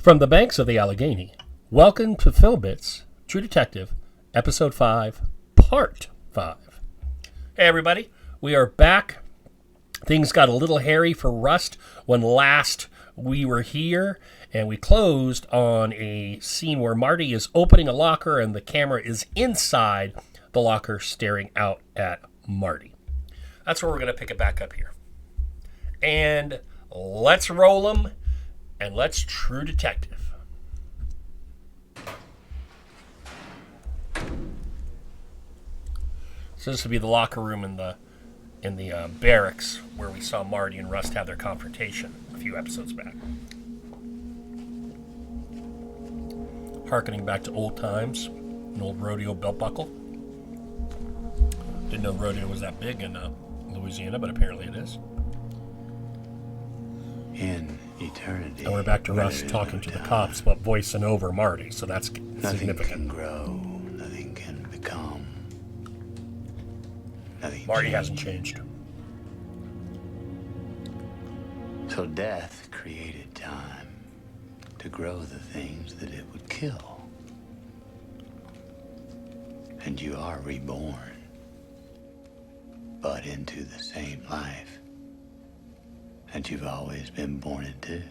From the banks of the Allegheny, welcome to Philbit's True Detective, Episode 5, Part 5. Hey everybody, we are back. Things got a little hairy for Rust when last we were here, and we closed on a scene where Marty is opening a locker and the camera is inside the locker staring out at Marty. That's where we're going to pick it back up here. And let's roll them. And let's True Detective. So this would be the locker room in the barracks where we saw Marty and Rust have their confrontation a few episodes back. Harkening back to old times, an old rodeo belt buckle. Didn't know rodeo was that big in Louisiana, but apparently it is. In eternity. And we're back to Russ talking to the cops, but voicing over Marty, so that's significant. Nothing can grow, nothing can become. Nothing Marty hasn't changed. So death created time to grow the things that it would kill. And you are reborn, but into the same life that you've always been born into.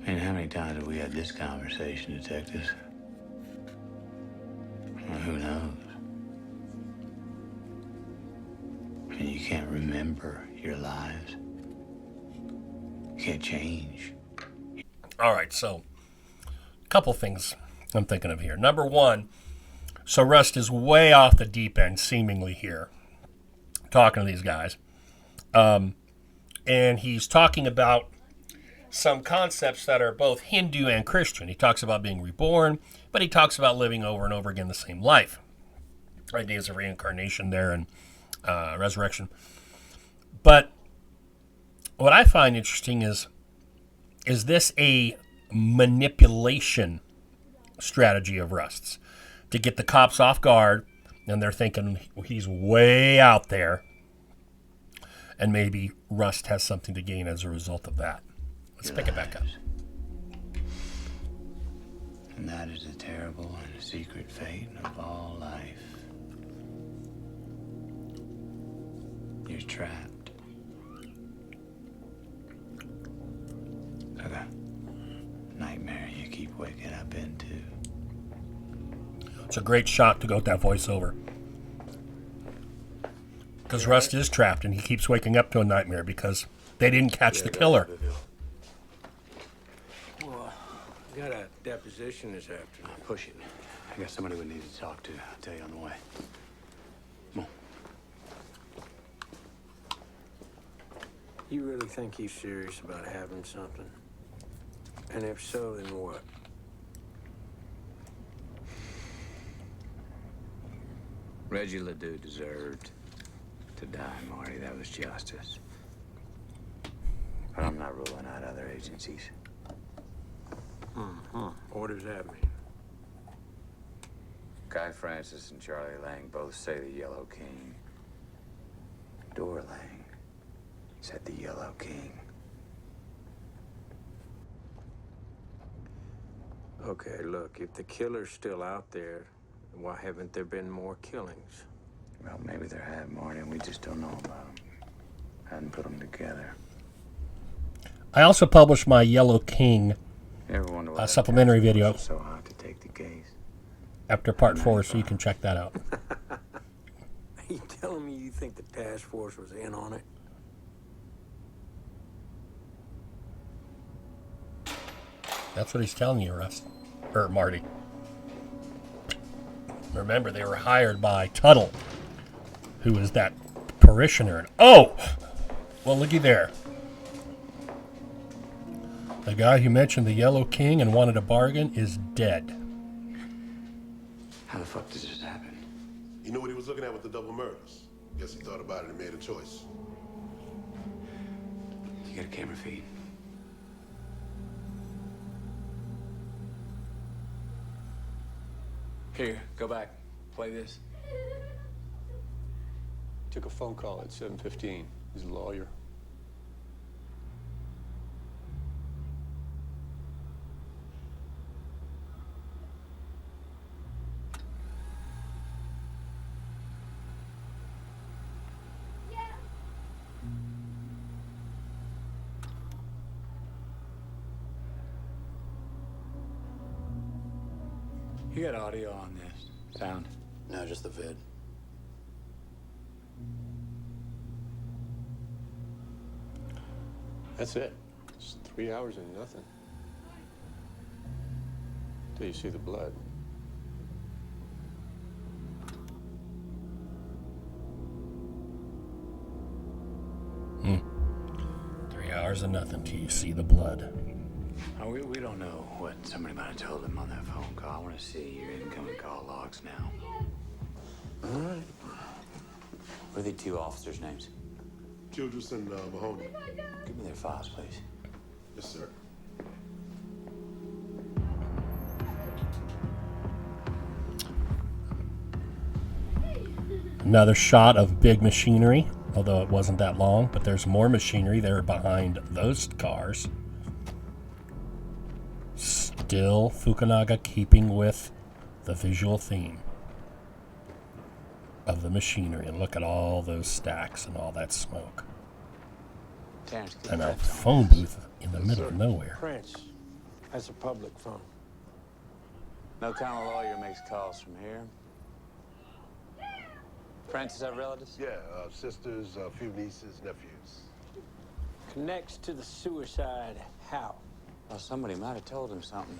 I mean, how many times have we had this conversation, detectives? Well, who knows? I mean, you can't remember your lives. You can't change. All right, so a couple things I'm thinking of here. Number one, so Rust is way off the deep end, seemingly here, talking to these guys. And he's talking about some concepts that are both Hindu and Christian. He talks about being reborn, but he talks about living over and over again the same life. Ideas of reincarnation there and resurrection. But what I find interesting is this a manipulation strategy of Rust's to get the cops off guard, and they're thinking he's way out there, and maybe Rust has something to gain as a result of that. Let's pick it back up. And that is a terrible and a secret fate of all life. You're trapped. Like a nightmare you keep waking up into. It's a great shot to go with that voiceover. Because Rust is trapped and he keeps waking up to a nightmare because they didn't catch the killer. Well, I got a deposition this afternoon. Push it. I got somebody we need to talk to. I'll tell you on the way. Come on. You really think he's serious about having something? And if so, then what? Reggie Ledoux deserved to die, Marty. That was justice. But I'm not ruling out other agencies. What does that mean? Guy Francis and Charlie Lang both say the Yellow King. Dora Lang said the Yellow King. Okay, look, if the killer's still out there, why haven't there been more killings? Well, maybe there have, Marty, and we just don't know about them. Hadn't put them together. I also published my Yellow King supplementary video So hard to take the case. after part 4, so you can check that out. Are you telling me you think the task force was in on it? That's what he's telling you, Russ. Or Marty. Remember, they were hired by Tuttle, who is that parishioner. Oh! Well, looky there. The guy who mentioned the Yellow King and wanted a bargain is dead. How the fuck did this happen? You knew what he was looking at with the double murders. Guess he thought about it and made a choice. You got a camera feed? Here, go back. Play this. Took a phone call at 7:15. He's a lawyer. You got audio on this? Sound? No, just the vid. That's it. It's 3 hours and nothing. Till you see the blood. Hmm. 3 hours and nothing till you see the blood. Oh, we don't know what somebody might have told him on that phone call. I want to see your incoming call logs now. All right. What are the two officers' names? Childress and Mahoney. Give me their files, please. Yes, sir. Another shot of big machinery, although it wasn't that long, but there's more machinery there behind those cars. Still Fukunaga keeping with the visual theme of the machinery. And look at all those stacks and all that smoke. Terrence, get And a Prince on phone this. booth in the middle of nowhere. Prince. That's a public phone. No kind of lawyer makes calls from here. Francis have relatives? Yeah, sisters, a few nieces, nephews. Connects to the suicide. How? Well, somebody might have told him something.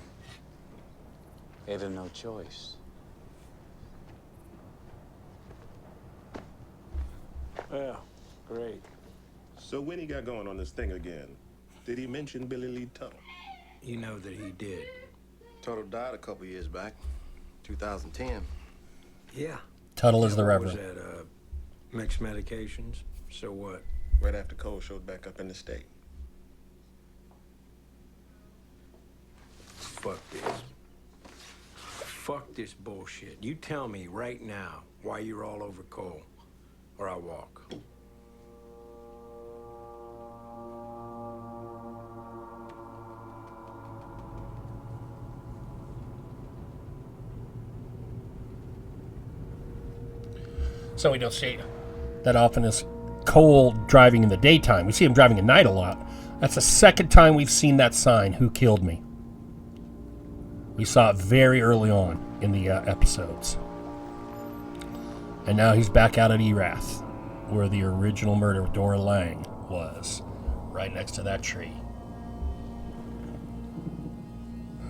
Gave him no choice. Well, great. So when he got going on this thing again, did he mention Billy Lee Tuttle? You know that he did. Tuttle died a couple years back, 2010. Yeah. Tuttle is the What was Reverend. that, mixed medications? So what? Right after Cole showed back up in the state. Fuck this. Fuck this bullshit. You tell me right now why you're all over Cole, or I walk. So we don't see that often as Cole driving in the daytime. We see him driving at night a lot. That's the second time we've seen that sign, "Who Killed Me?" We saw it very early on in the episodes. And now he's back out at Erath, where the original murder of Dora Lang was, right next to that tree.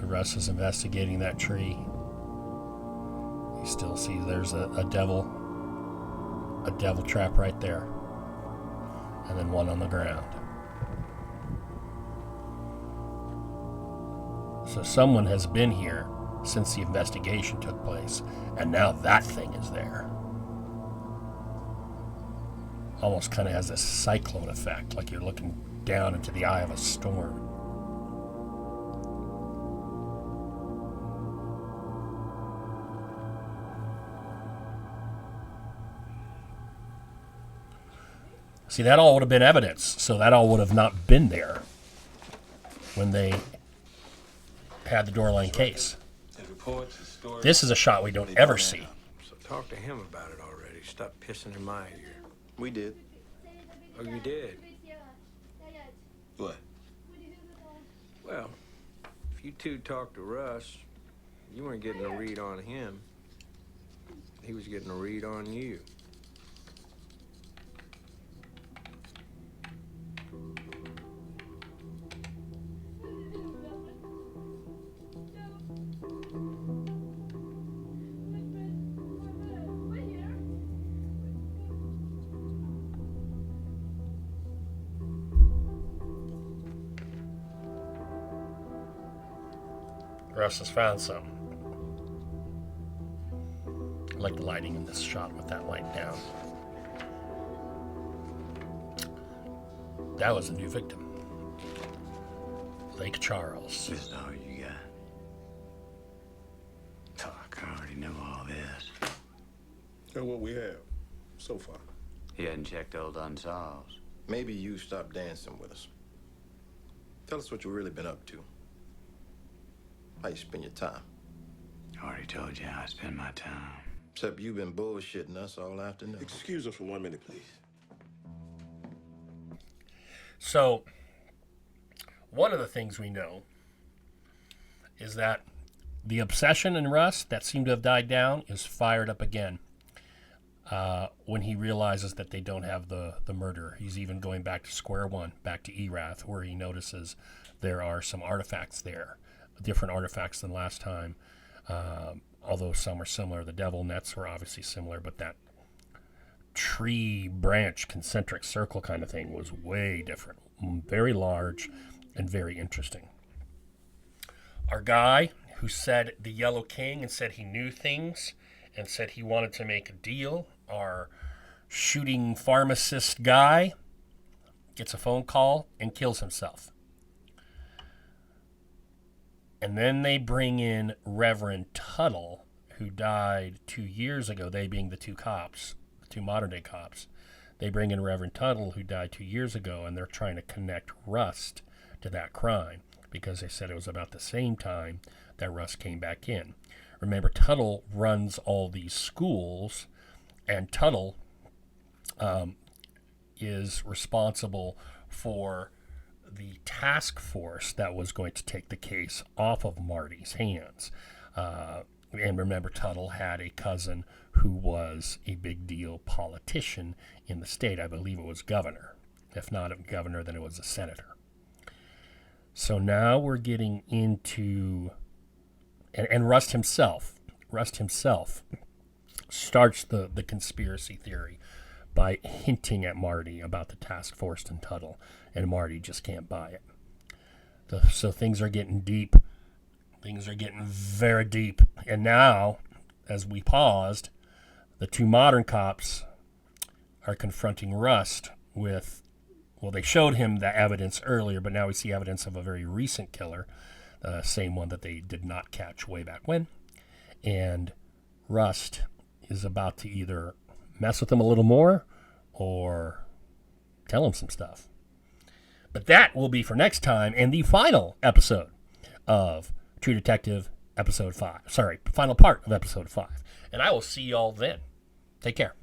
Russ is investigating that tree. He still sees there's a devil trap right there, and then one on the ground. So someone has been here since the investigation took place, and now that thing is there. Almost kind of has a cyclone effect, like you're looking down into the eye of a storm. See, that all would have been evidence, so that all would have not been there when they had the Dora Lang case. This is a shot we don't ever see. So talk to him about it already. Stop pissing in my ear. We did. Oh, you did? What? Well, if you two talked to Russ, you weren't getting a read on him. He was getting a read on you. Russ has found some. I like the lighting in this shot with that light down. That was a new victim. Lake Charles. This is all you got. Fuck, I already know all this. That's what we have so far. He hadn't checked old Unsolves. Maybe you stop dancing with us. Tell us what you've really been up to. How you spend your time. I already told you how I spend my time. Except you've been bullshitting us all afternoon. Excuse us for 1 minute, please. So, one of the things we know is that The obsession in Rust that seemed to have died down is fired up again when he realizes that they don't have the murderer. He's even going back to square one, back to Erath, where he notices there are some artifacts there, different artifacts than last time, although some are similar. The devil nets were obviously similar, but that tree branch concentric circle kind of thing was way different, very large and very interesting. Our guy who said the Yellow King and said he knew things and said he wanted to make a deal, our shooting pharmacist guy, gets a phone call and kills himself. And then they bring in Reverend Tuttle, who died 2 years ago, they being the two cops, the two modern-day cops. They bring in Reverend Tuttle, who died 2 years ago, and they're trying to connect Rust to that crime because they said it was about the same time that Rust came back in. Remember, Tuttle runs all these schools, and Tuttle is responsible for the task force that was going to take the case off of Marty's hands. And remember, Tuttle had a cousin who was a big deal politician in the state. I believe it was governor. If not a governor, then it was a senator. So now we're getting into, and Rust himself starts the conspiracy theory by hinting at Marty about the task force and Tuttle, and Marty just can't buy it. So things are getting deep. Things are getting very deep. And now, as we paused, the two modern cops are confronting Rust with, well, they showed him the evidence earlier, but now we see evidence of a very recent killer, the same one that they did not catch way back when. And Rust is about to either mess with him a little more or tell him some stuff. But that will be for next time and the final episode of True Detective episode 5. Sorry, final part of episode 5. And I will see y'all then. Take care.